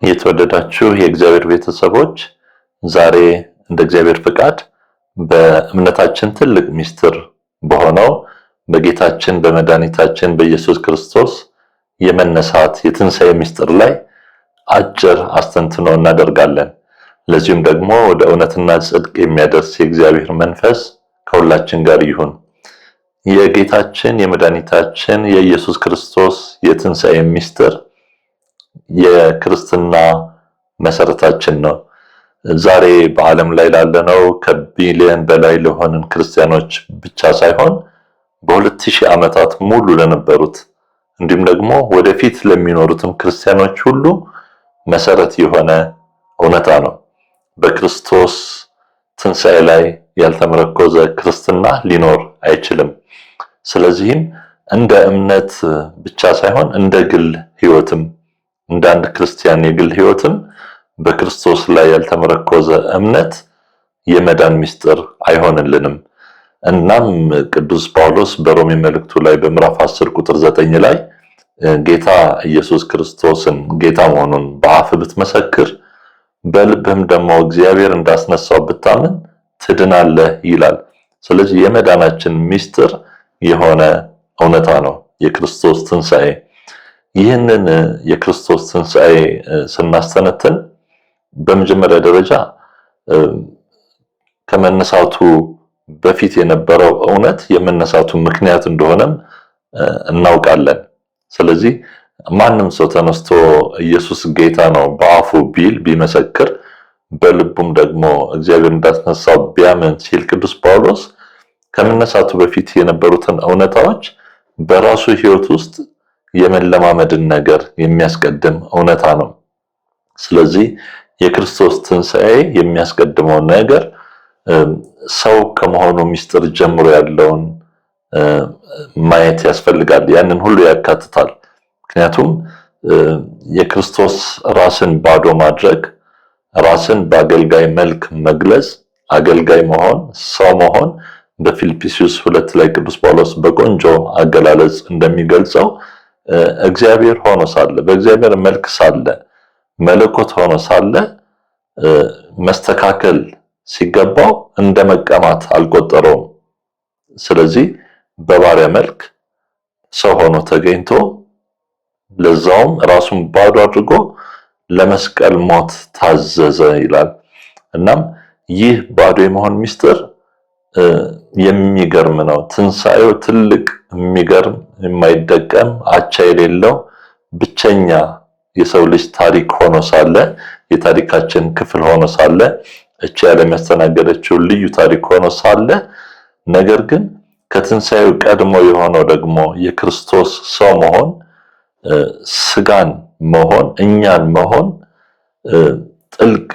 የተወደዳችሁ የእግዚአብሔር ቤተሰቦች ዛሬ እንደ እግዚአብሔር ፍቃድ በእምነታችን ትልቅ ምስጢር በሆነው በጌታችን በመድኃኒታችን በኢየሱስ ክርስቶስ የመነሳት የትንሣኤ ምስጢር ላይ አጭር አስተንትኖ እናደርጋለን። ለዚህም ደግሞ ወደ እውነትና ጽድቅ የሚያደርስ የእግዚአብሔር መንፈስ ከሁላችን ጋር ይሁን። የጌታችን የመድኃኒታችን የኢየሱስ ክርስቶስ የትንሣኤ ምስጢር የክርስትና መሰረታችን ነው። ዛሬ በዓለም ላይ ላለነው ከቢሊየን በላይ ለሆንን ክርስቲያኖች ብቻ ሳይሆን በ2000 ዓመታት ሙሉ ለነበሩት እንዲሁም ደግሞ ወደፊት ለሚኖሩትም ክርስቲያኖች ሁሉ መሰረት የሆነ እውነታ ነው። በክርስቶስ ትንሣኤ ላይ ያልተመረኮዘ ክርስትና ሊኖር አይችልም። ስለዚህም እንደ እምነት ብቻ ሳይሆን እንደ ግል ሕይወትም እንደ አንድ ክርስቲያን የግል ሕይወትም በክርስቶስ ላይ ያልተመረኮዘ እምነት የመዳን ምስጢር አይሆንልንም። እናም ቅዱስ ጳውሎስ በሮሜ መልእክቱ ላይ በምዕራፍ 10 ቁጥር 9 ላይ ጌታ ኢየሱስ ክርስቶስን ጌታ መሆኑን በአፍህ ብትመሰክር በልብህም ደግሞ እግዚአብሔር እንዳስነሳው ብታምን ትድናለህ ይላል። ስለዚህ የመዳናችን ምስጢር የሆነ እውነታ ነው የክርስቶስ ትንሣኤ። ይህንን የክርስቶስ ትንሣኤ ስናስተነትን በመጀመሪያ ደረጃ ከመነሳቱ በፊት የነበረው እውነት የመነሳቱ ምክንያት እንደሆነም እናውቃለን። ስለዚህ ማንም ሰው ተነስቶ ኢየሱስ ጌታ ነው በአፉ ቢመሰክር በልቡም ደግሞ እግዚአብሔር እንዳስነሳው ቢያምን ሲል ቅዱስ ጳውሎስ ከመነሳቱ በፊት የነበሩትን እውነታዎች በራሱ ሕይወት ውስጥ የመለማመድን ነገር የሚያስቀድም እውነታ ነው። ስለዚህ የክርስቶስ ትንሣኤ የሚያስቀድመው ነገር ሰው ከመሆኑ ምስጢር ጀምሮ ያለውን ማየት ያስፈልጋል። ያንን ሁሉ ያካትታል። ምክንያቱም የክርስቶስ ራስን ባዶ ማድረግ፣ ራስን በአገልጋይ መልክ መግለጽ፣ አገልጋይ መሆን፣ ሰው መሆን በፊልጵስዩስ 2 ላይ ቅዱስ ጳውሎስ በቆንጆ አገላለጽ እንደሚገልጸው እግዚአብሔር ሆኖ ሳለ በእግዚአብሔር መልክ ሳለ መለኮት ሆኖ ሳለ መስተካከል ሲገባው እንደ መቀማት አልቆጠረውም። ስለዚህ በባሪያ መልክ ሰው ሆኖ ተገኝቶ ለዛውም ራሱን ባዶ አድርጎ ለመስቀል ሞት ታዘዘ ይላል። እናም ይህ ባዶ የመሆን ምስጢር የሚገርም ነው። ትንሣኤው ትልቅ የሚገርም የማይደቀም አቻ የሌለው ብቸኛ የሰው ልጅ ታሪክ ሆኖ ሳለ የታሪካችን ክፍል ሆኖ ሳለ እቺ ዓለም ያስተናገደችው ልዩ ታሪክ ሆኖ ሳለ ነገር ግን ከትንሣኤው ቀድሞ የሆነው ደግሞ የክርስቶስ ሰው መሆን፣ ስጋን መሆን፣ እኛን መሆን ጥልቅ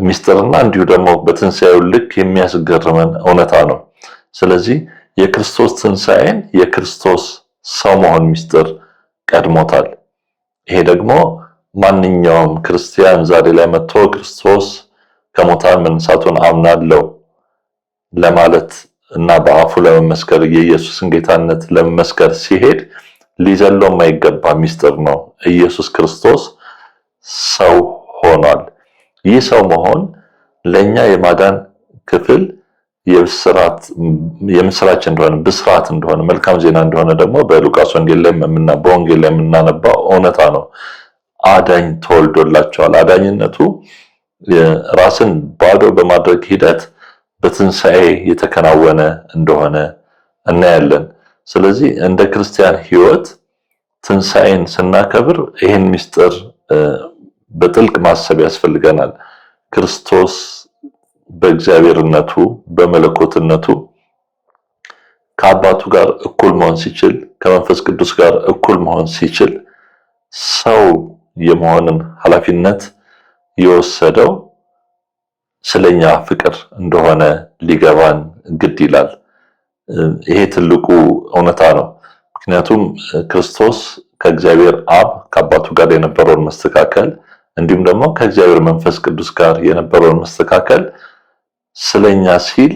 ምስጢርና እንዲሁ ደግሞ በትንሣኤው ልክ የሚያስገርመን እውነታ ነው። ስለዚህ የክርስቶስ ትንሣኤን የክርስቶስ ሰው መሆን ምስጢር ቀድሞታል። ይሄ ደግሞ ማንኛውም ክርስቲያን ዛሬ ላይ መጥቶ ክርስቶስ ከሙታን መነሳቱን አምናለሁ ለማለት እና በአፉ ለመመስከር የኢየሱስን ጌታነት ለመመስከር ሲሄድ ሊዘለው የማይገባ ምስጢር ነው። ኢየሱስ ክርስቶስ ሰው ሆኗል። ይህ ሰው መሆን ለኛ የማዳን ክፍል የምስራች እንደሆነ ብስራት እንደሆነ መልካም ዜና እንደሆነ ደግሞ በሉቃስ ወንጌል ላይ በወንጌል ላይ የምናነባው እውነታ ነው። አዳኝ ተወልዶላቸዋል። አዳኝነቱ ራስን ባዶ በማድረግ ሂደት በትንሣኤ የተከናወነ እንደሆነ እናያለን። ስለዚህ እንደ ክርስቲያን ሕይወት ትንሣኤን ስናከብር ይህን ምስጢር በጥልቅ ማሰብ ያስፈልገናል። ክርስቶስ በእግዚአብሔርነቱ በመለኮትነቱ ከአባቱ ጋር እኩል መሆን ሲችል፣ ከመንፈስ ቅዱስ ጋር እኩል መሆን ሲችል ሰው የመሆንን ኃላፊነት የወሰደው ስለኛ ፍቅር እንደሆነ ሊገባን ግድ ይላል። ይሄ ትልቁ እውነታ ነው። ምክንያቱም ክርስቶስ ከእግዚአብሔር አብ ከአባቱ ጋር የነበረውን መስተካከል እንዲሁም ደግሞ ከእግዚአብሔር መንፈስ ቅዱስ ጋር የነበረውን መስተካከል ስለኛ ሲል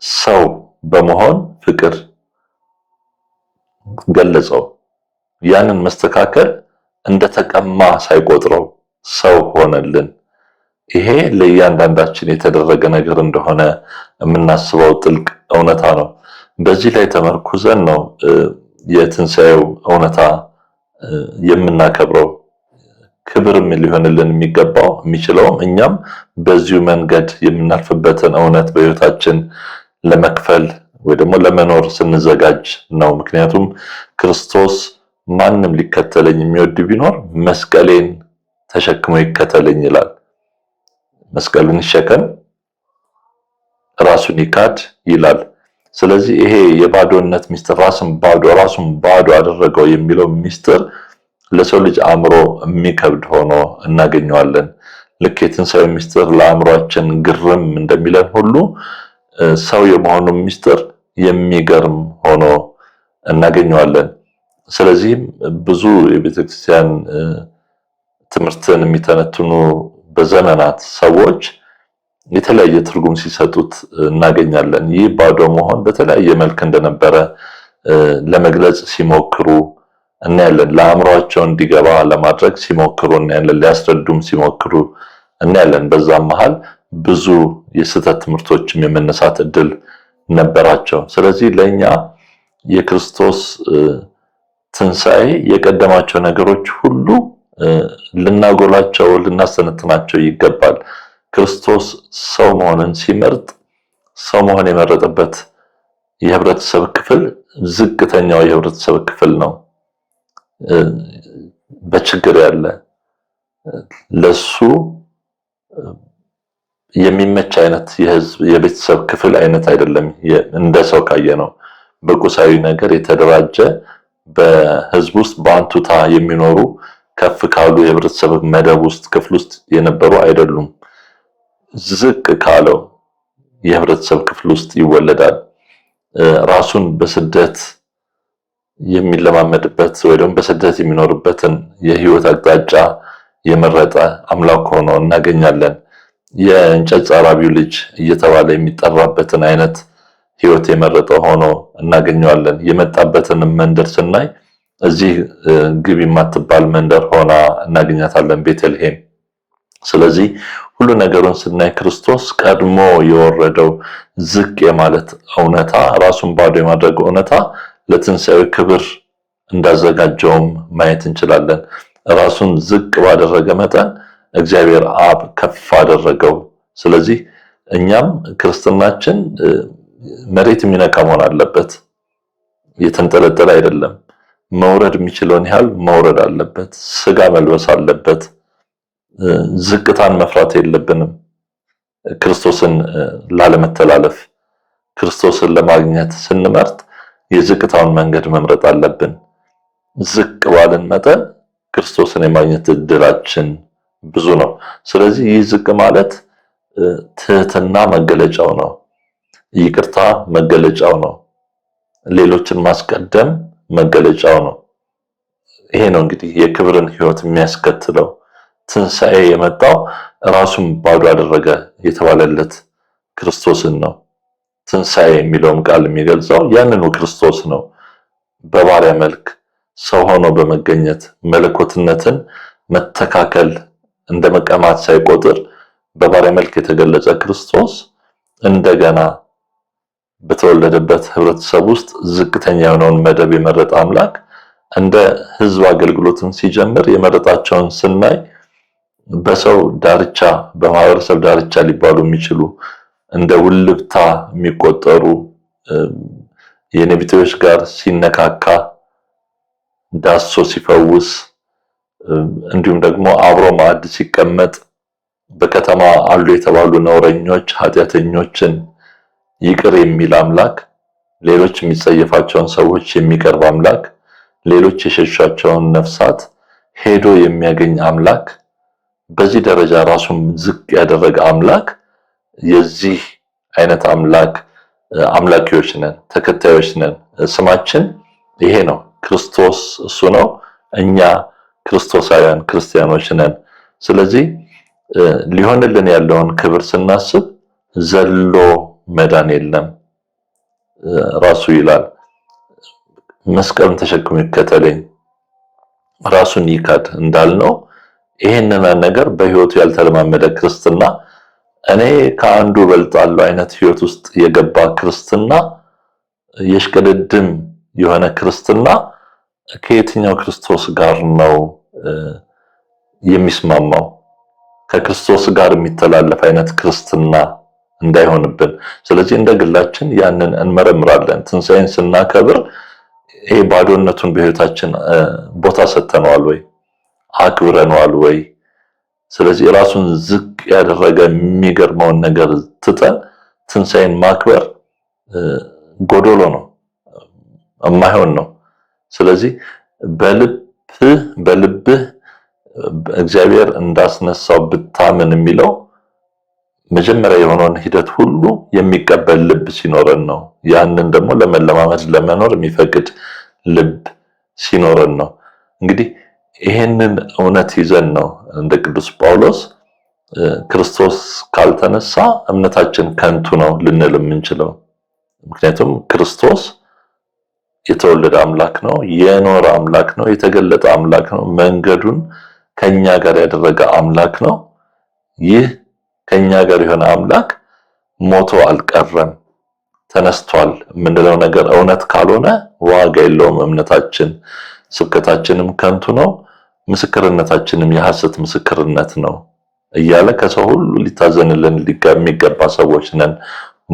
ሰው በመሆን ፍቅር ገለጸው። ያንን መስተካከል እንደተቀማ ሳይቆጥረው ሰው ሆነልን። ይሄ ለእያንዳንዳችን የተደረገ ነገር እንደሆነ የምናስበው ጥልቅ እውነታ ነው። በዚህ ላይ ተመርኩዘን ነው የትንሣኤው እውነታ የምናከብረው። ክብርም ሊሆንልን የሚገባው የሚችለውም እኛም በዚሁ መንገድ የምናልፍበትን እውነት በሕይወታችን ለመክፈል ወይ ደግሞ ለመኖር ስንዘጋጅ ነው። ምክንያቱም ክርስቶስ ማንም ሊከተለኝ የሚወድ ቢኖር መስቀሌን ተሸክሞ ይከተለኝ ይላል። መስቀሉን ይሸከም ራሱን ይካድ ይላል። ስለዚህ ይሄ የባዶነት ሚስጥር ራሱን ባዶ አደረገው የሚለው ሚስጥር ለሰው ልጅ አእምሮ የሚከብድ ሆኖ እናገኘዋለን። ልክ የትንሣኤው ሚስጥር ለአእምሯችን ግርም እንደሚለን ሁሉ ሰው የመሆኑ ሚስጥር የሚገርም ሆኖ እናገኘዋለን። ስለዚህም ብዙ የቤተክርስቲያን ትምህርትን የሚተነትኑ በዘመናት ሰዎች የተለያየ ትርጉም ሲሰጡት እናገኛለን። ይህ ባዶ መሆን በተለያየ መልክ እንደነበረ ለመግለጽ ሲሞክሩ እናያለን። ለአእምሯቸው እንዲገባ ለማድረግ ሲሞክሩ እናያለን። ሊያስረዱም ሲሞክሩ እናያለን። በዛም መሃል ብዙ የስህተት ትምህርቶችም የመነሳት እድል ነበራቸው። ስለዚህ ለኛ የክርስቶስ ትንሣኤ የቀደማቸው ነገሮች ሁሉ ልናጎላቸው ልናስተነትናቸው ይገባል። ክርስቶስ ሰው መሆንን ሲመርጥ ሰው መሆን የመረጠበት የህብረተሰብ ክፍል ዝቅተኛው የህብረተሰብ ክፍል ነው። በችግር ያለ ለሱ የሚመች አይነት የቤተሰብ ክፍል አይነት አይደለም። እንደ ሰው ካየ ነው በቁሳዊ ነገር የተደራጀ በህዝብ ውስጥ በአንቱታ የሚኖሩ ከፍ ካሉ የህብረተሰብ መደብ ውስጥ ክፍል ውስጥ የነበሩ አይደሉም። ዝቅ ካለው የህብረተሰብ ክፍል ውስጥ ይወለዳል። ራሱን በስደት የሚለማመድበት ወይ ደግሞ በስደት የሚኖርበትን የህይወት አቅጣጫ የመረጠ አምላክ ሆኖ እናገኛለን። የእንጨት ጸራቢው ልጅ እየተባለ የሚጠራበትን አይነት ህይወት የመረጠ ሆኖ እናገኘዋለን። የመጣበትን መንደር ስናይ እዚህ ግብ የማትባል መንደር ሆና እናገኛታለን፣ ቤተልሔም። ስለዚህ ሁሉ ነገሩን ስናይ ክርስቶስ ቀድሞ የወረደው ዝቅ የማለት እውነታ፣ ራሱን ባዶ የማድረግ እውነታ ለትንሣኤው ክብር እንዳዘጋጀውም ማየት እንችላለን። ራሱን ዝቅ ባደረገ መጠን እግዚአብሔር አብ ከፍ አደረገው። ስለዚህ እኛም ክርስትናችን መሬት የሚነካ መሆን አለበት። የተንጠለጠለ አይደለም። መውረድ የሚችለውን ያህል መውረድ አለበት። ስጋ መልበስ አለበት። ዝቅታን መፍራት የለብንም። ክርስቶስን ላለመተላለፍ ክርስቶስን ለማግኘት ስንመርጥ የዝቅታውን መንገድ መምረጥ አለብን። ዝቅ ባልን መጠን ክርስቶስን የማግኘት እድላችን ብዙ ነው። ስለዚህ ይህ ዝቅ ማለት ትህትና መገለጫው ነው። ይቅርታ መገለጫው ነው። ሌሎችን ማስቀደም መገለጫው ነው። ይሄ ነው እንግዲህ የክብርን ሕይወት የሚያስከትለው። ትንሣኤ የመጣው ራሱን ባዶ አደረገ የተባለለት ክርስቶስን ነው። ትንሣኤ የሚለውም ቃል የሚገልጸው ያንኑ ክርስቶስ ነው። በባሪያ መልክ ሰው ሆኖ በመገኘት መለኮትነትን መተካከል እንደ መቀማት ሳይቆጥር በባሪያ መልክ የተገለጸ ክርስቶስ እንደገና በተወለደበት ህብረተሰብ ውስጥ ዝቅተኛ የሆነውን መደብ የመረጠ አምላክ እንደ ህዝብ አገልግሎትን ሲጀምር የመረጣቸውን ስናይ በሰው ዳርቻ በማህበረሰብ ዳርቻ ሊባሉ የሚችሉ እንደ ውልብታ የሚቆጠሩ የኔቢጤዎች ጋር ሲነካካ ዳሶ ሲፈውስ እንዲሁም ደግሞ አብሮ ማዕድ ሲቀመጥ በከተማ አሉ የተባሉ ነውረኞች ኃጢአተኞችን ይቅር የሚል አምላክ፣ ሌሎች የሚጸየፋቸውን ሰዎች የሚቀርብ አምላክ፣ ሌሎች የሸሻቸውን ነፍሳት ሄዶ የሚያገኝ አምላክ፣ በዚህ ደረጃ ራሱን ዝቅ ያደረገ አምላክ፣ የዚህ አይነት አምላክ አምላኪዎች ነን፣ ተከታዮች ነን። ስማችን ይሄ ነው። ክርስቶስ እሱ ነው። እኛ ክርስቶሳውያን ክርስቲያኖች ነን። ስለዚህ ሊሆንልን ያለውን ክብር ስናስብ ዘሎ መዳን የለም። ራሱ ይላል መስቀልን ተሸክሞ ይከተለኝ፣ ራሱን ይካድ እንዳልነው ይሄንን ነገር በህይወቱ ያልተለማመደ ክርስትና እኔ ከአንዱ በልጣለሁ አይነት ህይወት ውስጥ የገባ ክርስትና የሽቅድድም የሆነ ክርስትና ከየትኛው ክርስቶስ ጋር ነው የሚስማማው? ከክርስቶስ ጋር የሚተላለፍ አይነት ክርስትና እንዳይሆንብን። ስለዚህ እንደ ግላችን ያንን እንመረምራለን። ትንሣኤን ስናከብር ይሄ ባዶነቱን በህይወታችን ቦታ ሰጥተነዋል ወይ? አክብረነዋል ወይ? ስለዚህ ራሱን ዝቅ ያደረገ የሚገርመውን ነገር ትተን ትንሣኤን ማክበር ጎዶሎ ነው፣ የማይሆን ነው። ስለዚህ በልብህ እግዚአብሔር እንዳስነሳው ብታምን የሚለው መጀመሪያ የሆነውን ሂደት ሁሉ የሚቀበል ልብ ሲኖረን ነው። ያንን ደግሞ ለመለማመድ ለመኖር የሚፈቅድ ልብ ሲኖረን ነው። እንግዲህ ይሄንን እውነት ይዘን ነው እንደ ቅዱስ ጳውሎስ ክርስቶስ ካልተነሳ እምነታችን ከንቱ ነው ልንል የምንችለው። ምክንያቱም ክርስቶስ የተወለደ አምላክ ነው፣ የኖረ አምላክ ነው፣ የተገለጠ አምላክ ነው፣ መንገዱን ከኛ ጋር ያደረገ አምላክ ነው። ይህ ከኛ ጋር የሆነ አምላክ ሞቶ አልቀረም፣ ተነስቷል የምንለው ነገር እውነት ካልሆነ ዋጋ የለውም እምነታችን፣ ስብከታችንም ከንቱ ነው፣ ምስክርነታችንም የሐሰት ምስክርነት ነው እያለ ከሰው ሁሉ ሊታዘንልን የሚገባ ሰዎች ነን፣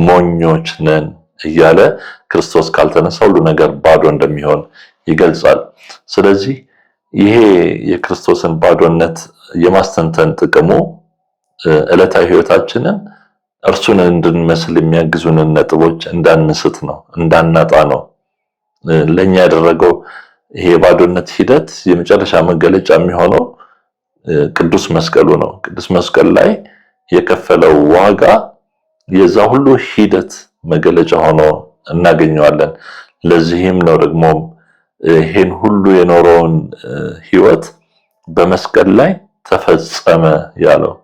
ሞኞች ነን እያለ ክርስቶስ ካልተነሳ ሁሉ ነገር ባዶ እንደሚሆን ይገልጻል። ስለዚህ ይሄ የክርስቶስን ባዶነት የማስተንተን ጥቅሙ ዕለታዊ ህይወታችንን እርሱን እንድንመስል የሚያግዙንን ነጥቦች እንዳንስት ነው፣ እንዳናጣ ነው። ለኛ ያደረገው ይሄ የባዶነት ሂደት የመጨረሻ መገለጫ የሚሆነው ቅዱስ መስቀሉ ነው። ቅዱስ መስቀል ላይ የከፈለው ዋጋ የዛ ሁሉ ሂደት መገለጫ ሆኖ እናገኘዋለን። ለዚህም ነው ደግሞ ይሄን ሁሉ የኖረውን ህይወት በመስቀል ላይ ተፈጸመ ያለው።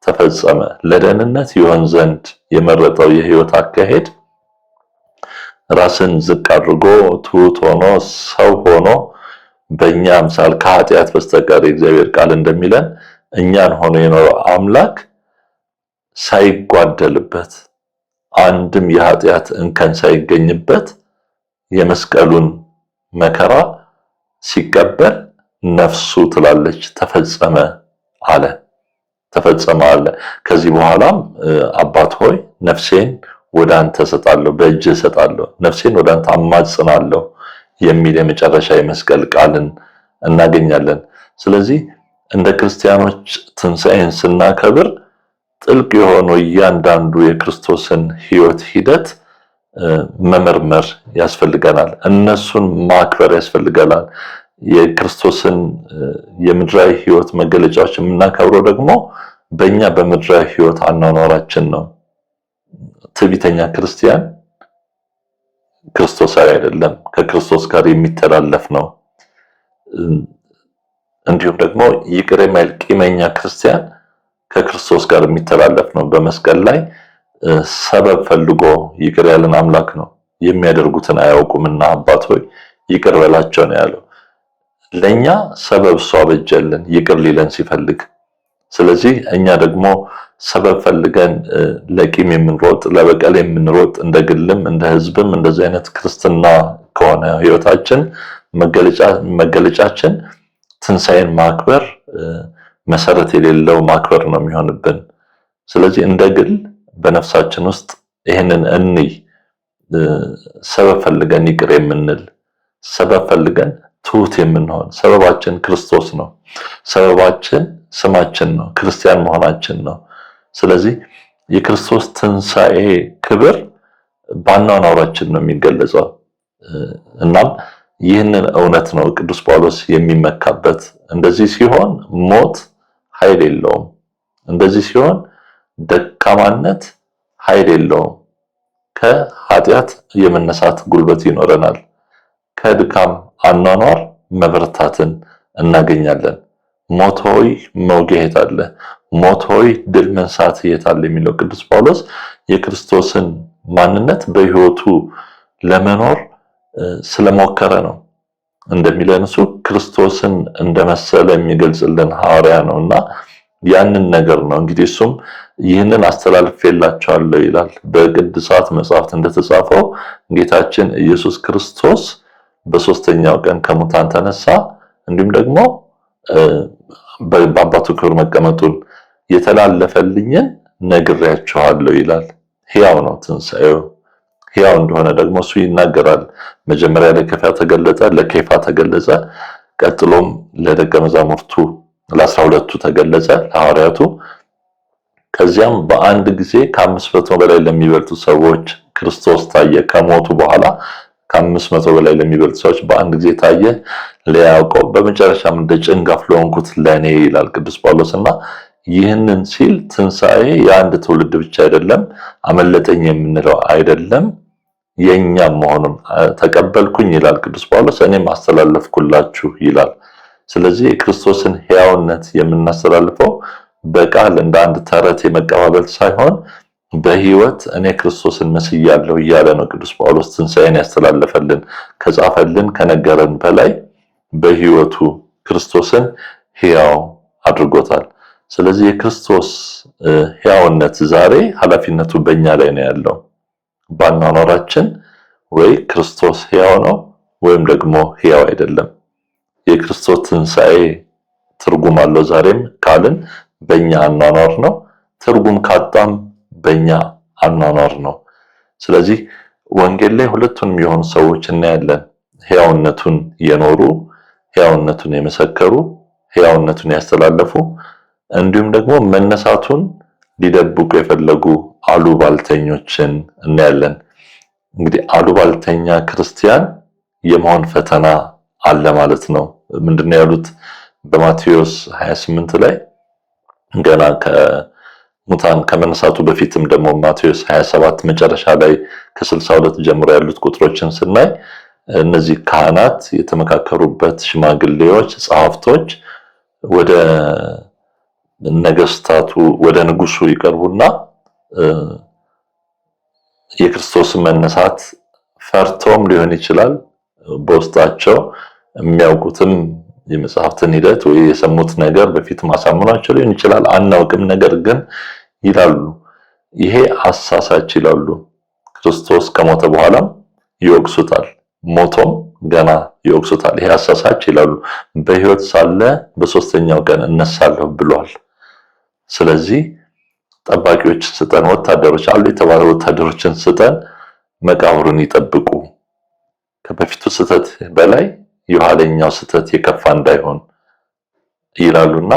ተፈጸመ ለደህንነት ይሆን ዘንድ የመረጠው የህይወት አካሄድ ራስን ዝቅ አድርጎ ትሑት ሆኖ ሰው ሆኖ በእኛ አምሳል ከኃጢአት በስተቀር የእግዚአብሔር ቃል እንደሚለን እኛን ሆኖ የኖረው አምላክ ሳይጓደልበት አንድም የኃጢአት እንከን ሳይገኝበት የመስቀሉን መከራ ሲቀበል ነፍሱ ትላለች ተፈጸመ አለ። ተፈጸመ አለ። ከዚህ በኋላም አባት ሆይ ነፍሴን ወደ አንተ እሰጣለሁ፣ በእጅ እሰጣለሁ፣ ነፍሴን ወደ አንተ አማጽናለሁ የሚል የመጨረሻ የመስቀል ቃልን እናገኛለን። ስለዚህ እንደ ክርስቲያኖች ትንሣኤን ስናከብር ጥልቅ የሆነው እያንዳንዱ የክርስቶስን ህይወት ሂደት መመርመር ያስፈልገናል። እነሱን ማክበር ያስፈልገናል። የክርስቶስን የምድራዊ ህይወት መገለጫዎች የምናከብረው ደግሞ በእኛ በምድራዊ ህይወት አኗኗራችን ነው። ትዕቢተኛ ክርስቲያን ክርስቶሳዊ አይደለም፣ ከክርስቶስ ጋር የሚተላለፍ ነው። እንዲሁም ደግሞ ይቅር የማይል ቂመኛ ክርስቲያን ከክርስቶስ ጋር የሚተላለፍ ነው። በመስቀል ላይ ሰበብ ፈልጎ ይቅር ያለን አምላክ ነው። የሚያደርጉትን አያውቁምና አባት ሆይ ይቅር በላቸው ነው ያለው። ለኛ ሰበብ እሱ አበጀልን ይቅር ሊለን ሲፈልግ። ስለዚህ እኛ ደግሞ ሰበብ ፈልገን ለቂም የምንሮጥ ለበቀል የምንሮጥ እንደ ግልም እንደ ህዝብም እንደዚህ አይነት ክርስትና ከሆነ ህይወታችን መገለጫችን ትንሣኤን ማክበር መሰረት የሌለው ማክበር ነው የሚሆንብን። ስለዚህ እንደ ግል በነፍሳችን ውስጥ ይህንን እንይ። ሰበብ ፈልገን ይቅር የምንል፣ ሰበብ ፈልገን ትሑት የምንሆን፣ ሰበባችን ክርስቶስ ነው። ሰበባችን ስማችን ነው፣ ክርስቲያን መሆናችን ነው። ስለዚህ የክርስቶስ ትንሣኤ ክብር በአኗኗራችን ነው የሚገለጸው። እናም ይህንን እውነት ነው ቅዱስ ጳውሎስ የሚመካበት። እንደዚህ ሲሆን ሞት ኃይል የለውም። እንደዚህ ሲሆን ደካማነት ኃይል የለውም። ከኃጢአት የመነሳት ጉልበት ይኖረናል። ከድካም አኗኗር መበረታትን እናገኛለን። ሞት ሆይ መውጊያ የት አለ? ሞት ሆይ ድል መንሳት የት አለ? የሚለው ቅዱስ ጳውሎስ የክርስቶስን ማንነት በሕይወቱ ለመኖር ስለሞከረ ነው። እንደሚለን እሱ ክርስቶስን እንደመሰለ የሚገልጽልን ሐዋርያ ነውና ያንን ነገር ነው እንግዲህ እሱም ይህንን አስተላልፌላችኋለሁ ይላል። በቅዱሳት መጻሕፍት እንደተጻፈው ጌታችን ኢየሱስ ክርስቶስ በሶስተኛው ቀን ከሙታን ተነሳ፣ እንዲሁም ደግሞ በአባቱ ክብር መቀመጡን የተላለፈልኝን ነግሬያችኋለሁ ይላል። ሕያው ነው ትንሣኤው። ሕያው እንደሆነ ደግሞ እሱ ይናገራል። መጀመሪያ ለኬፋ ተገለጸ፣ ቀጥሎም ለደቀ መዛሙርቱ ለ12ቱ ተገለጸ፣ ለሐዋርያቱ። ከዚያም በአንድ ጊዜ ከ500 በላይ ለሚበልጡ ሰዎች ክርስቶስ ታየ። ከሞቱ በኋላ ከ500 በላይ ለሚበልጡ ሰዎች በአንድ ጊዜ ታየ፣ ለያዕቆብ፣ በመጨረሻም እንደ ጭንጋፍ ለሆንኩት ለኔ ይላል ቅዱስ ጳውሎስና ይህንን ሲል ትንሣኤ የአንድ ትውልድ ብቻ አይደለም፣ አመለጠኝ የምንለው አይደለም፣ የኛም መሆኑን ተቀበልኩኝ ይላል ቅዱስ ጳውሎስ፣ እኔም አስተላለፍኩላችሁ ይላል። ስለዚህ የክርስቶስን ሕያውነት የምናስተላልፈው በቃል እንደ አንድ ተረት የመቀባበል ሳይሆን በሕይወት እኔ ክርስቶስን መስያለሁ እያለ ነው ቅዱስ ጳውሎስ ትንሣኤን ያስተላለፈልን። ከጻፈልን ከነገረን በላይ በሕይወቱ ክርስቶስን ሕያው አድርጎታል። ስለዚህ የክርስቶስ ሕያውነት ዛሬ ኃላፊነቱ በእኛ ላይ ነው ያለው። ባኗኗራችን ወይ ክርስቶስ ሕያው ነው ወይም ደግሞ ሕያው አይደለም። የክርስቶስ ትንሣኤ ትርጉም አለው ዛሬም ካልን በእኛ አኗኗር ነው። ትርጉም ካጣም በእኛ አኗኗር ነው። ስለዚህ ወንጌል ላይ ሁለቱንም የሆኑ ሰዎች እናያለን። ሕያውነቱን የኖሩ፣ ሕያውነቱን የመሰከሩ፣ ሕያውነቱን ያስተላለፉ፣ እንዲሁም ደግሞ መነሳቱን ሊደብቁ የፈለጉ አሉባልተኞችን እናያለን። እንግዲህ አሉባልተኛ ክርስቲያን የመሆን ፈተና አለ ማለት ነው። ምንድነው ያሉት? በማቴዎስ 28 ላይ ገና ከሙታን ከመነሳቱ በፊትም ደግሞ ማቴዎስ 27 መጨረሻ ላይ ከ62 ጀምሮ ያሉት ቁጥሮችን ስናይ እነዚህ ካህናት የተመካከሩበት ሽማግሌዎች፣ ጸሐፍቶች ወደ ነገስታቱ ወደ ንጉሱ ይቀርቡና የክርስቶስን መነሳት ፈርቶም ሊሆን ይችላል፣ በውስጣቸው የሚያውቁትም የመጽሐፍትን ሂደት ወይ የሰሙት ነገር በፊት ማሳመናቸው ሊሆን ይችላል፣ አናውቅም። ነገር ግን ይላሉ ይሄ አሳሳች ይላሉ። ክርስቶስ ከሞተ በኋላም ይወቅሱታል፣ ሞቶም ገና ይወቅሱታል። ይሄ አሳሳች ይላሉ። በሕይወት ሳለ በሶስተኛው ቀን እነሳለሁ ብሏል። ስለዚህ ጠባቂዎች ስጠን፣ ወታደሮች አሉ የተባሉ ወታደሮችን ስጠን፣ መቃብሩን ይጠብቁ፣ ከበፊቱ ስህተት በላይ የኋለኛው ስህተት የከፋ እንዳይሆን ይላሉና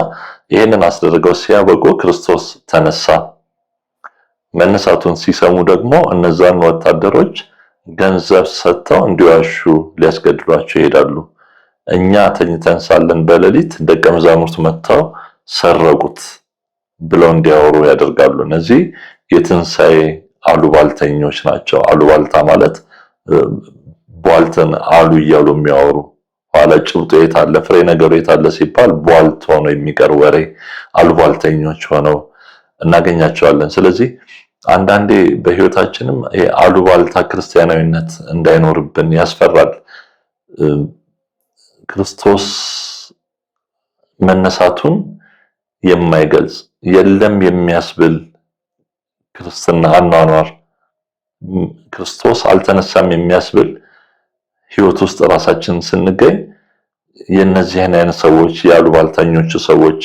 ይህንን አስደርገው ሲያበቁ ክርስቶስ ተነሳ። መነሳቱን ሲሰሙ ደግሞ እነዛን ወታደሮች ገንዘብ ሰጥተው እንዲዋሹ ሊያስገድሏቸው ይሄዳሉ። እኛ ተኝተን ሳለን በሌሊት ደቀ መዛሙርቱ መጥተው ሰረቁት ብለው እንዲያወሩ ያደርጋሉ። እነዚህ የትንሣኤ አሉባልተኞች ናቸው። አሉባልታ ማለት ቧልትን አሉ እያሉ የሚያወሩ ኋላ ጭብጡ የት አለ ፍሬ ነገሩ የት አለ ሲባል ቧልት ሆኖ የሚቀር ወሬ አሉባልተኞች ሆነው እናገኛቸዋለን። ስለዚህ አንዳንዴ በሕይወታችንም አሉባልታ ክርስቲያናዊነት እንዳይኖርብን ያስፈራል። ክርስቶስ መነሳቱን የማይገልጽ የለም የሚያስብል ክርስትና አኗኗር፣ ክርስቶስ አልተነሳም የሚያስብል ሕይወት ውስጥ ራሳችን ስንገኝ የነዚህን አይነት ሰዎች የአሉባልተኞቹ ሰዎች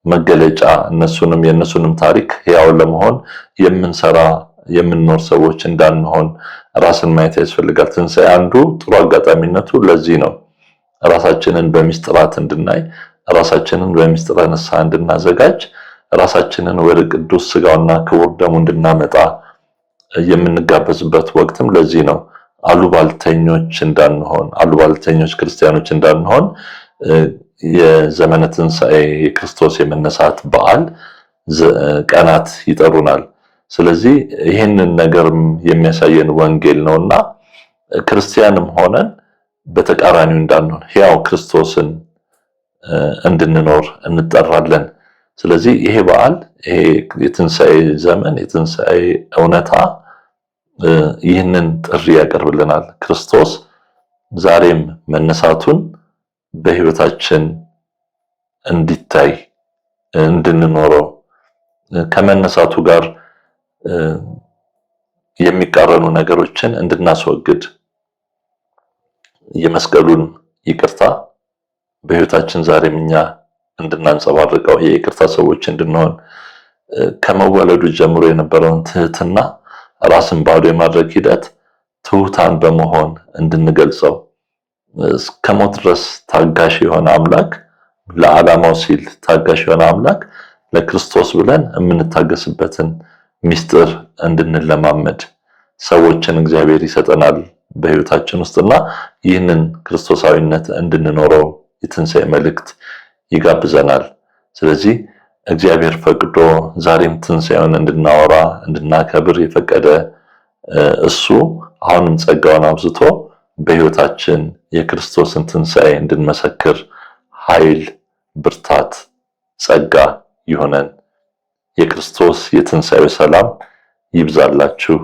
መገለጫ እነሱንም የነሱንም ታሪክ ሕያው ለመሆን የምንሰራ የምንኖር ሰዎች እንዳንሆን ራስን ማየት ያስፈልጋል። ትንሣኤ አንዱ ጥሩ አጋጣሚነቱ ለዚህ ነው። ራሳችንን በሚስጥራት እንድናይ፣ ራሳችንን በሚስጥረ ንስሐ እንድናዘጋጅ፣ ራሳችንን ወደ ቅዱስ ሥጋውና ክቡር ደሙ እንድናመጣ የምንጋበዝበት ወቅትም ለዚህ ነው። አሉባልተኞች እንዳንሆን፣ አሉባልተኞች ክርስቲያኖች እንዳንሆን የዘመነ ትንሣኤ የክርስቶስ የመነሳት በዓል ቀናት ይጠሩናል። ስለዚህ ይህንን ነገርም የሚያሳየን ወንጌል ነውና ክርስቲያንም ሆነን በተቃራኒው እንዳንሆን ሕያው ክርስቶስን እንድንኖር እንጠራለን። ስለዚህ ይሄ በዓል ይሄ የትንሣኤ ዘመን የትንሣኤ እውነታ ይህንን ጥሪ ያቀርብልናል። ክርስቶስ ዛሬም መነሳቱን በህይወታችን እንዲታይ እንድንኖረው ከመነሳቱ ጋር የሚቃረኑ ነገሮችን እንድናስወግድ የመስቀሉን ይቅርታ በህይወታችን ዛሬም እኛ እንድናንጸባርቀው የይቅርታ ሰዎች እንድንሆን ከመወለዱ ጀምሮ የነበረውን ትህትና ራስን ባዶ የማድረግ ሂደት ትሁታን በመሆን እንድንገልጸው እስከ ሞት ድረስ ታጋሽ የሆነ አምላክ ለዓላማው ሲል ታጋሽ የሆነ አምላክ ለክርስቶስ ብለን የምንታገስበትን ምስጢር እንድንለማመድ ሰዎችን እግዚአብሔር ይሰጠናል በህይወታችን ውስጥና ይህንን ክርስቶሳዊነት እንድንኖረው የትንሣኤ መልእክት ይጋብዘናል። ስለዚህ እግዚአብሔር ፈቅዶ ዛሬም ትንሣኤውን እንድናወራ እንድናከብር የፈቀደ እሱ አሁንም ጸጋውን አብዝቶ በህይወታችን የክርስቶስን ትንሣኤ እንድንመሰክር ኃይል፣ ብርታት፣ ጸጋ ይሆነን። የክርስቶስ የትንሣኤው ሰላም ይብዛላችሁ።